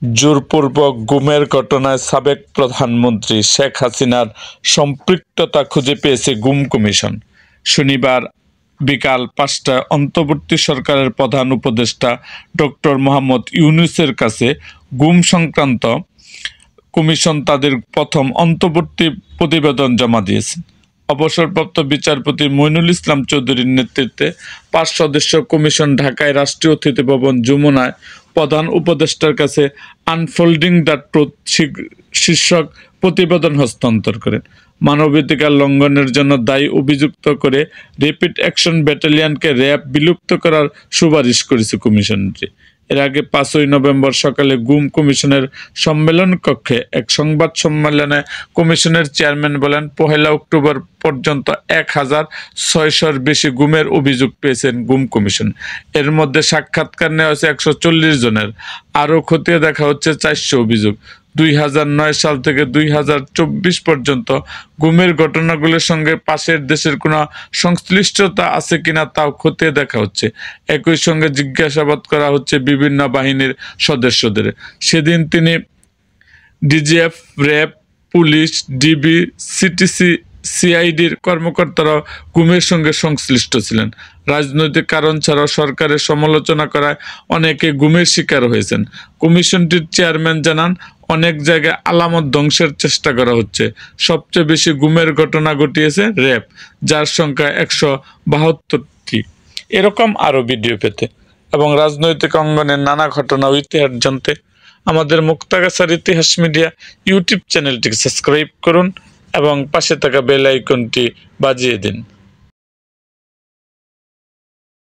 জোরপূর্বক গুমের ঘটনায় সাবেক প্রধানমন্ত্রী শেখ হাসিনার সম্পৃক্ততা খুঁজে পেয়েছে গুম কমিশন। শনিবার বিকাল ৫টায় অন্তর্বর্তী সরকারের প্রধান উপদেষ্টা ডক্টর মোহাম্মদ ইউনূসের কাছে গুম সংক্রান্ত কমিশন তাদের প্রথম অন্তর্বর্তী প্রতিবেদন জমা দিয়েছে। অবসরপ্রাপ্ত বিচারপতি মইনুল ইসলাম চৌধুরীর নেতৃত্বে ৫ সদস্য কমিশন ঢাকায় রাষ্ট্রীয় অতিথি ভবন যমুনায় প্রধান উপদেষ্টার কাছে আনফোল্ডিং দ্য ট্রুথ শীর্ষক প্রতিবেদন হস্তান্তর করেন। মানবাধিকার লঙ্ঘনের জন্য দায়ী অভিযুক্ত করে র্যাপিড অ্যাকশন ব্যাটালিয়নকে র্যাব বিলুপ্ত করার সুপারিশ করেছে কমিশনটি। এর আগে ৫ই নভেম্বর সকালে গুম কমিশনের সম্মেলন কক্ষে এক সংবাদ সম্মেলনে কমিশনের চেয়ারম্যান বলেন, ১লা অক্টোবর পর্যন্ত ১,৬০০-র বেশি গুমের অভিযোগ পেয়েছেন গুম কমিশন। এর মধ্যে সাক্ষাৎকার নেওয়া হয়েছে ১৪০ জনের। আরও খতিয়ে দেখা হচ্ছে ৪০০ অভিযোগ। ২০০৯ সাল থেকে ২০২৪ পর্যন্ত গুমের ঘটনাগুলোর সঙ্গে পাশের দেশের কোনো সংশ্লিষ্টতা আছে কিনা তাও খতিয়ে দেখা হচ্ছে। একই সঙ্গে জিজ্ঞাসাবাদ করা হচ্ছে বিভিন্ন বাহিনীর সদস্যদের। সেদিন তিনি DGF, RAB, police, DB, CTC, সিআইডির কর্মকর্তারাও গুমের সঙ্গে সংশ্লিষ্ট ছিলেন। রাজনৈতিক কারণ ছাড়াও সরকারের সমালোচনা করায় অনেকে গুমের শিকার হয়েছেন। কমিশনটির চেয়ারম্যান জানান, অনেক জায়গায় আলামত ধ্বংসের চেষ্টা করা হচ্ছে। সবচেয়ে বেশি গুমের ঘটনা ঘটিয়েছে র্যাব, যার সংখ্যা ১৭২টি। এরকম আরও ভিডিও পেতে এবং রাজনৈতিক অঙ্গনের নানা ঘটনা ও ইতিহাস জানতে আমাদের মুক্তাগাছার ইতিহাস মিডিয়া ইউটিউব চ্যানেলটিকে সাবস্ক্রাইব করুন এবং পাশে থাকা বেল আইকনটি বাজিয়ে দিন।